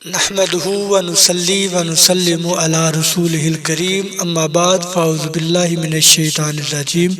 نحمده ونصلي ونسلم على رسوله الكريم اما بعد فاعوذ بالله من الشيطان الرجيم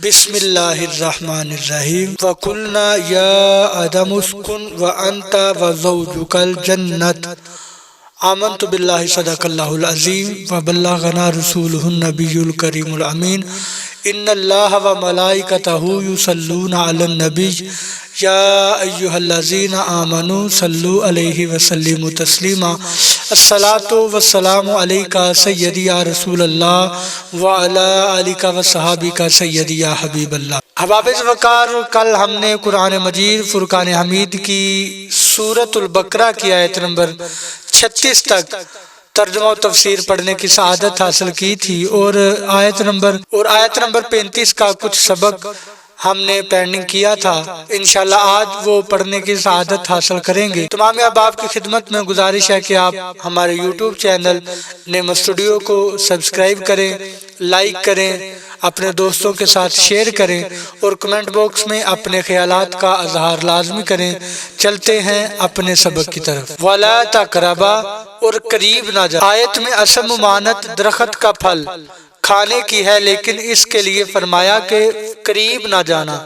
بسم الله الرحمن الرحيم وقلنا يا آدم اسكن وأنت وزوجك الجنة آمنت بالله صدق الله العظيم وبلغنا رسوله النبي الكريم الأمين إن الله وملائكته يصلون على النبي يا أيها الذين آمنوا صلوا عليه وسلموا تسليما الصلاة والسلام عليك سيدي يا رسول الله وعلى آلك وصحابك سيدي يا حبيب الله۔ حبابِ وقار، کل ہم نے قرآن مجید فرقان حمید کی سورۃ البقرہ کی آیت نمبر 36 تک ترجمہ و تفسیر پڑھنے کی سعادت حاصل کی تھی اور آیت نمبر 35 کا کچھ سبق ہم نے پینڈنگ کیا تھا۔ انشاءاللہ آج وہ پڑھنے کی سعادت حاصل کریں گے۔ تمام احباب کی خدمت میں گزارش ہے کہ آپ ہمارے یوٹیوب چینل نعمت اسٹوڈیو کو سبسکرائب کریں، لائک کریں، اپنے دوستوں کے ساتھ شیئر کریں اور کمنٹ باکس میں اپنے خیالات کا اظہار لازمی کریں۔ چلتے ہیں اپنے سبق کی طرف۔ وَلَا تَقْرَبَا، اور قریب نہ جا۔ آیت میں اصل ممانت درخت کا پھل کھانے کی ہے، لیکن اس کے لیے فرمایا کہ قریب نہ جانا۔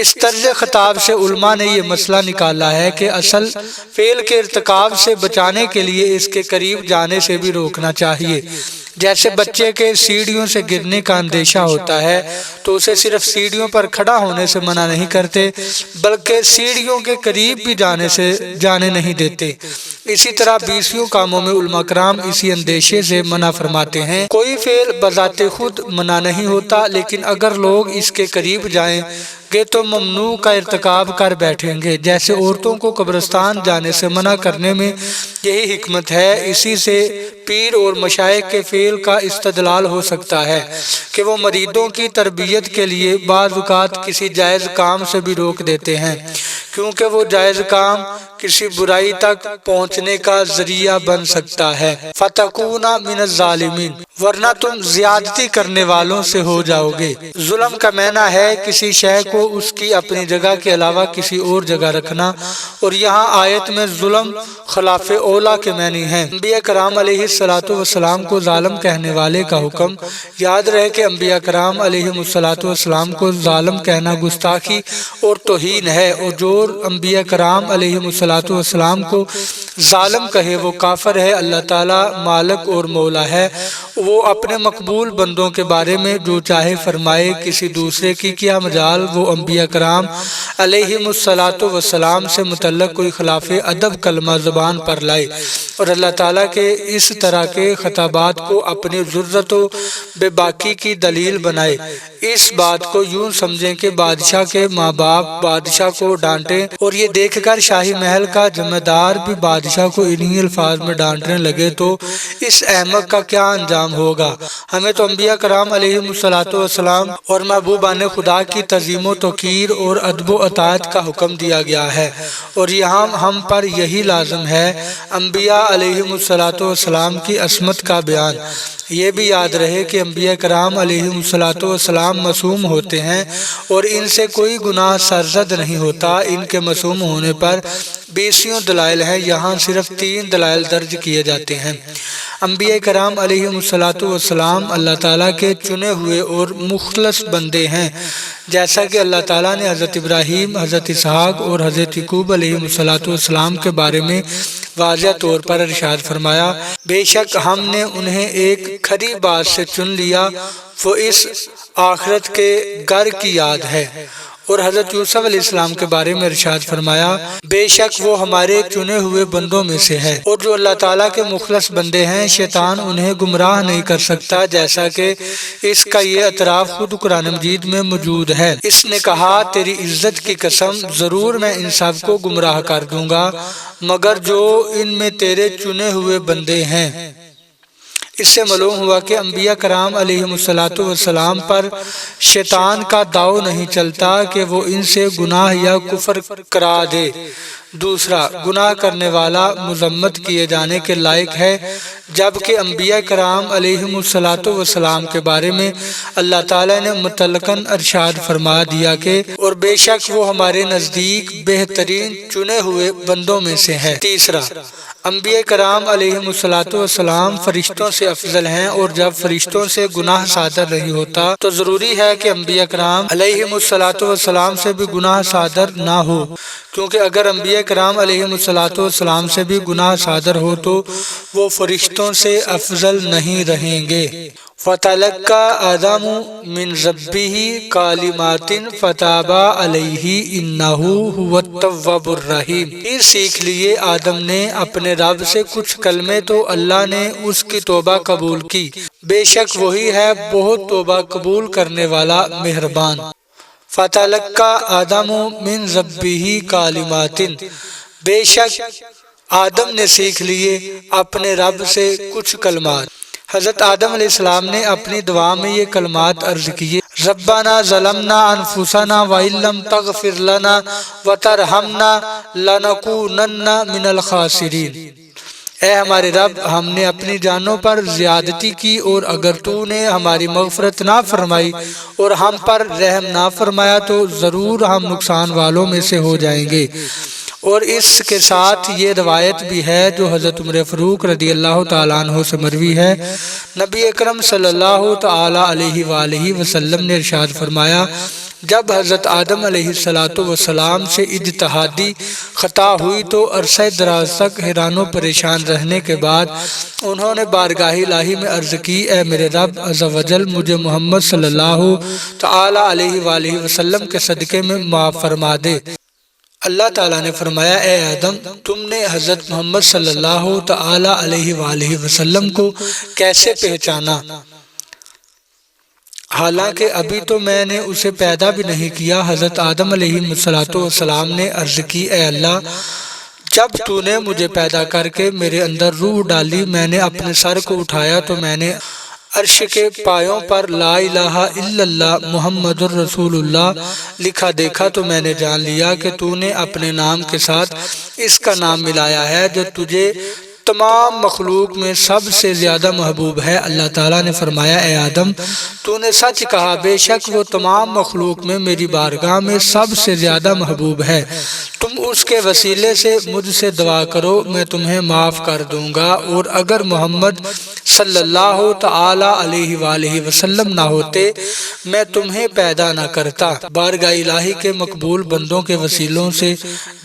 اس طرز خطاب سے علماء نے یہ مسئلہ نکالا ہے کہ اصل فعل کے ارتکاب سے بچانے کے لیے اس کے قریب جانے سے بھی روکنا چاہیے۔ جیسے بچے کے سیڑھیوں سے گرنے کا اندیشہ ہوتا ہے تو اسے صرف سیڑھیوں پر کھڑا ہونے سے منع نہیں کرتے بلکہ سیڑھیوں کے قریب بھی جانے نہیں دیتے۔ اسی طرح 20 کاموں میں علماء کرام اسی اندیشے سے منع فرماتے ہیں۔ کوئی فعل بذات خود منع نہیں ہوتا، لیکن اگر لوگ اس کے قریب جائیں گے تو ممنوع کا ارتکاب کر بیٹھیں گے۔ جیسے عورتوں کو قبرستان جانے سے منع کرنے میں یہی حکمت ہے۔ اسی سے پیر اور مشائخ کے فعل کا استدلال ہو سکتا ہے کہ وہ مریدوں کی تربیت کے لیے بعض اوقات کسی جائز کام سے بھی روک دیتے ہیں، کیونکہ وہ جائز کام کسی برائی تک پہنچنے کا ذریعہ بن سکتا ہے۔ فَتَكُونَ مِنَ الظَّالِمِينَ، ورنہ تم زیادتی کرنے والوں سے ہو جاؤ گے۔ ظلم کا معنی ہے کسی شے کو اس کی اپنی جگہ کے علاوہ کسی اور جگہ رکھنا، اور یہاں آیت میں ظلم خلاف اولا کے معنی ہیں۔ انبیاء کرام علیہ السلام کو ظالم کہنے والے کا حکم، یاد رہے کہ انبیاء کرام علیہ السلام کو ظالم کہنا گستاخی اور توہین ہے، اور جو انبیاء کرام علیہ السلام کو ظالم کہے وہ کافر ہے۔ اللہ تعالیٰ مالک اور مولا ہے، وہ اپنے مقبول بندوں کے بارے میں جو چاہے فرمائے، کسی دوسرے کی کیا مجال وہ انبیاء کرام علیہ السلام سے متعلق کوئی خلاف ادب کلمہ زبان پر لائے اور اللہ تعالیٰ کے اس طرح کے خطابات کو اپنی ضرورت و بے باکی کی دلیل بنائے۔ اس بات کو یوں سمجھیں کہ بادشاہ کے ماں باپ بادشاہ کو ڈانٹیں اور یہ دیکھ کر شاہی محل کا ذمہ دار بھی بادشاہ کو انہی الفاظ میں ڈانٹنے لگے تو اس احمق کا کیا انجام ہوگا۔ ہمیں تو انبیاء کرام علیہ السلام اور محبوبان خدا کی تعظیم و توقیر اور ادب و اطاعت کا حکم دیا گیا ہے، اور یہاں ہم پر یہی لازم ہے۔ انبیاء علیہ السلام کی عصمت کا بیان۔ یہ بھی یاد رہے کہ انبیاء کرام علیہ السلام معصوم ہوتے ہیں اور ان سے کوئی گناہ سرزد نہیں ہوتا۔ ان کے معصوم ہونے پر 20 دلائل ہیں، یہاں صرف 3 دلائل درج کیے جاتے ہیں۔ انبیاء کرام علیہ السلام اللہ تعالیٰ کے چنے ہوئے اور مخلص بندے ہیں، جیسا کہ اللہ تعالیٰ نے حضرت ابراہیم، حضرت اسحاق اور حضرت یعقوب علیہ السلام کے بارے میں واضح طور پر ارشاد فرمایا، بے شک ہم نے انہیں ایک کھری بات سے چن لیا، وہ اس آخرت کے گھر کی یاد ہے۔ اور حضرت یوسف علیہ السلام کے بارے میں ارشاد فرمایا، بے شک وہ ہمارے چنے ہوئے بندوں میں سے ہے۔ اور جو اللہ تعالیٰ کے مخلص بندے ہیں، شیطان انہیں گمراہ نہیں کر سکتا، جیسا کہ اس کا یہ اعتراف خود قرآن مجید میں موجود ہے۔ اس نے کہا، تیری عزت کی قسم، ضرور میں ان سب کو گمراہ کر دوں گا مگر جو ان میں تیرے چنے ہوئے بندے ہیں۔ اس سے معلوم ہوا کہ انبیاء کرام علیہ السلام پر شیطان کا داؤ نہیں چلتا کہ وہ ان سے گناہ یا کفر کرا دے۔ دوسرا، گناہ کرنے والا مذمت کیے جانے کے لائق ہے، جبکہ انبیاء کرام علیہم السلام کے بارے میں اللہ تعالیٰ نے مطلقاً ارشاد فرما دیا کہ اور بے شک وہ ہمارے نزدیک بہترین چنے ہوئے بندوں میں سے ہے۔ تیسرا، انبیاء کرام علیہم السلام فرشتوں سے افضل ہیں، اور جب فرشتوں سے گناہ صادر نہیں ہوتا تو ضروری ہے کہ انبیاء کرام علیہم السلام سے بھی گناہ صادر نہ ہو، کیونکہ اگر انبیاء کرام علیہم السلام سے بھی گناہ صادر ہو تو وہ فرشتوں سے افضل نہیں رہیں گے۔ فَتَلَقَّى آدَمُ مِن رَبِّهِ كَلِمَاتٍ فَتَابَ عَلَيْهِ إِنَّهُ هُوَ التَّوَّابُ الرَّحِيمُ۔ پھر سیکھ لیے آدم نے اپنے رب سے کچھ کلمے تو اللہ نے اس کی توبہ قبول کی، بے شک وہی ہے بہت توبہ قبول کرنے والا مہربان۔ فَتَلَقَّى آدَمُ مِن رَبِّهِ كَلِمَاتٍ، بے شک آدم نے سیکھ لیے اپنے رب سے کچھ کلمات۔ حضرت آدم علیہ السلام نے اپنی دعا میں یہ کلمات عرض کیے، ربنا ظلمنا انفسنا وان لم تغفر لنا وترحمنا لنکونن من الخاسرین۔ اے ہمارے رب، ہم نے اپنی جانوں پر زیادتی کی، اور اگر تو نے ہماری مغفرت نہ فرمائی اور ہم پر رحم نہ فرمایا تو ضرور ہم نقصان والوں میں سے ہو جائیں گے۔ اور اس کے ساتھ یہ روایت بھی ہے جو حضرت عمر فاروق رضی اللہ تعالیٰ عنہ سے مروی ہے، نبی اکرم صلی اللہ تعالیٰ علیہ وآلہ وسلم نے ارشاد فرمایا، جب حضرت آدم علیہ السلام سے اجتہادی خطا ہوئی تو عرصہ دراز تک حیران و پریشان رہنے کے بعد انہوں نے بارگاہ الہی میں عرض کی، اے میرے رب عز و جل، مجھے محمد صلی اللہ تعالیٰ علیہ وآلہ وسلم کے صدقے میں معاف فرما دے۔ اللہ تعالیٰ نے فرمایا، اے آدم، تم نے حضرت محمد صلی اللہ تعالیٰ علیہ وآلہ وسلم کو کیسے پہچانا؟ حالانکہ ابھی تو میں نے اسے پیدا بھی نہیں کیا۔ حضرت آدم علیہ السلام نے عرض کی، اے اللہ، جب تو نے مجھے پیدا کر کے میرے اندر روح ڈالی، میں نے اپنے سر کو اٹھایا تو میں نے عرش کے پایوں پر لا الہ الا اللہ محمد الرسول اللہ لکھا دیکھا تو میں نے جان لیا کہ تو نے اپنے نام کے ساتھ اس کا نام ملایا ہے جو تجھے تمام مخلوق میں سب سے زیادہ محبوب ہے۔ اللہ تعالیٰ نے فرمایا، اے آدم، تو نے سچ کہا، بے شک وہ تمام مخلوق میں میری بارگاہ میں سب سے زیادہ محبوب ہے۔ تم اس کے وسیلے سے مجھ سے دعا کرو، میں تمہیں معاف کر دوں گا، اور اگر محمد صلی اللہ تعالیٰ علیہ وآلہ وسلم نہ ہوتے میں تمہیں پیدا نہ کرتا۔ بارگاہ الہی کے مقبول بندوں کے وسیلوں سے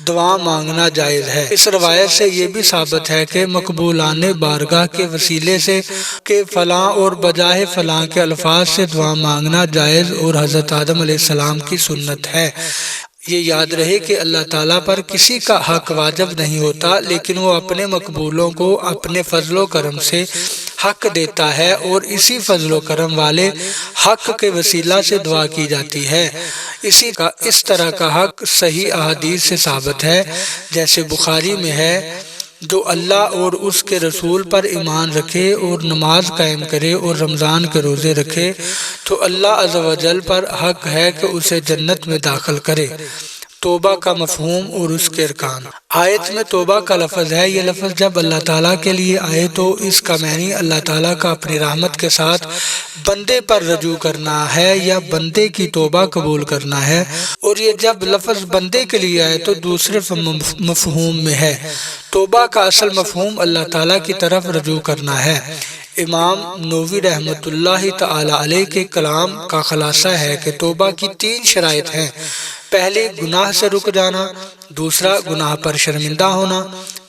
دعا مانگنا جائز ہے۔ اس روایت سے یہ بھی ثابت ہے کہ مقبولان بارگاہ کے وسیلے سے کہ فلاں اور بجائے فلاں کے الفاظ سے دعا مانگنا جائز اور حضرت آدم علیہ السلام کی سنت ہے۔ یہ یاد رہے کہ اللہ تعالیٰ پر کسی کا حق واجب نہیں ہوتا، لیکن وہ اپنے مقبولوں کو اپنے فضل و کرم سے حق دیتا ہے، اور اسی فضل و کرم والے حق کے وسیلہ سے دعا کی جاتی ہے۔ اس طرح کا حق صحیح احادیث سے ثابت ہے، جیسے بخاری میں ہے، جو اللہ اور اس کے رسول پر ایمان رکھے اور نماز قائم کرے اور رمضان کے روزے رکھے تو اللہ عز و جل پر حق ہے کہ اسے جنت میں داخل کرے۔ توبہ کا مفہوم اور اس کے ارکان۔ آیت میں توبہ کا لفظ ہے۔ یہ لفظ جب اللہ تعالیٰ کے لیے آئے تو اس کا معنی اللہ تعالیٰ کا اپنی رحمت کے ساتھ بندے پر رجوع کرنا ہے یا بندے کی توبہ قبول کرنا ہے، اور یہ جب لفظ بندے کے لیے آئے تو دوسرے مفہوم میں ہے۔ توبہ کا اصل مفہوم اللہ تعالیٰ کی طرف رجوع کرنا ہے۔ امام نووی رحمۃ اللہ تعالی علیہ کے کلام کا خلاصہ ہے کہ توبہ کی 3 شرائط ہیں۔ پہلی، گناہ سے رک جانا، دوسرا، گناہ پر شرمندہ ہونا،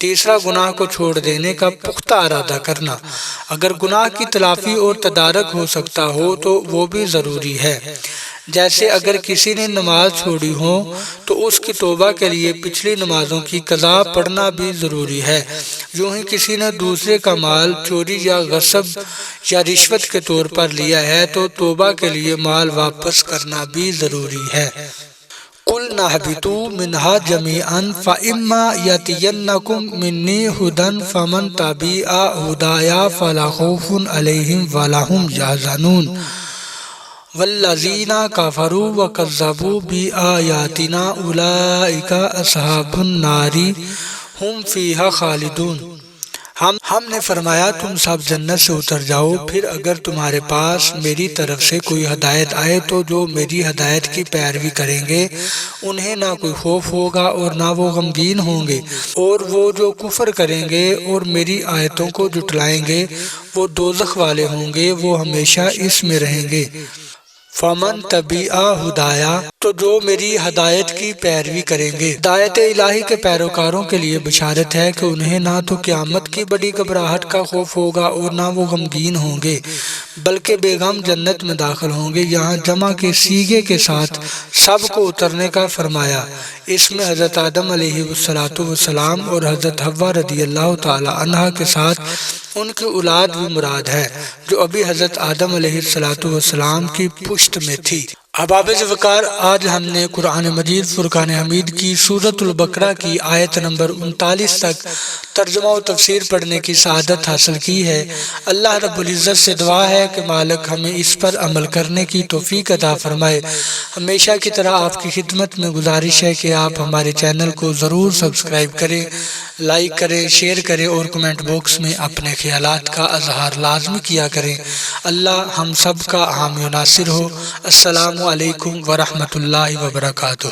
تیسرا، گناہ کو چھوڑ دینے کا پختہ ارادہ کرنا۔ اگر گناہ کی تلافی اور تدارک ہو سکتا ہو تو وہ بھی ضروری ہے۔ جیسے اگر کسی نے نماز چھوڑی ہو تو اس کی توبہ کے لیے پچھلی نمازوں کی قضا پڑھنا بھی ضروری ہے۔ یوں ہی کسی نے دوسرے کا مال چوری یا غصب یا رشوت کے طور پر لیا ہے تو توبہ کے لیے مال واپس کرنا بھی ضروری ہے۔ قُلْنَا اهْبِطُوا مِنْهَا جَمِيعًا فَإِمَّا يَأْتِيَنَّكُم مِّنِّي هُدًى فَمَن تَبِعَ هُدَايَ فَلَا خَوْفٌ عَلَيْهِمْ وَلَا هُمْ يَحْزَنُونَ والذین کفروا وکذبوا بآیاتنا اولئک اصحاب النار ہم فیہا خالدون۔ ہم نے فرمایا تم سب جنت سے اتر جاؤ، پھر اگر تمہارے پاس میری طرف سے کوئی ہدایت آئے تو جو میری ہدایت کی پیروی کریں گے انہیں نہ کوئی خوف ہوگا اور نہ وہ غمگین ہوں گے، اور وہ جو کفر کریں گے اور میری آیتوں کو جھٹلائیں گے وہ دوزخ والے ہوں گے، وہ ہمیشہ اس میں رہیں گے۔ فمن تبع ہدایا، تو جو میری ہدایت کی پیروی کریں گے۔ ہدایت الہی کے پیروکاروں کے لیے بشارت ہے کہ انہیں نہ تو قیامت کی بڑی گھبراہٹ کا خوف ہوگا اور نہ وہ غمگین ہوں گے، بلکہ بے غم جنت میں داخل ہوں گے۔ یہاں جمع کے صیغے کے ساتھ سب کو اترنے کا فرمایا، اس میں حضرت آدم علیہ السلام اور حضرت حوا رضی اللہ تعالی عنہ کے ساتھ ان کی اولاد بھی مراد ہے جو ابھی حضرت آدم علیہ السلام کی پشت میں تھی۔ احباب وقار، آج ہم نے قرآن مجید فرقان حمید کی سورۃ البقرہ کی آیت نمبر 39 تک ترجمہ و تفسیر پڑھنے کی سعادت حاصل کی ہے۔ اللہ رب العزت سے دعا ہے کہ مالک ہمیں اس پر عمل کرنے کی توفیق عطا فرمائے۔ ہمیشہ کی طرح آپ کی خدمت میں گزارش ہے کہ آپ ہمارے چینل کو ضرور سبسکرائب کریں، لائک کریں، شیئر کریں اور کمنٹ باکس میں اپنے خیالات کا اظہار لازمی کیا کریں۔ اللہ ہم سب کا حامی و ناصر ہو۔ السلام علیکم ورحمۃ اللہ وبرکاتہ۔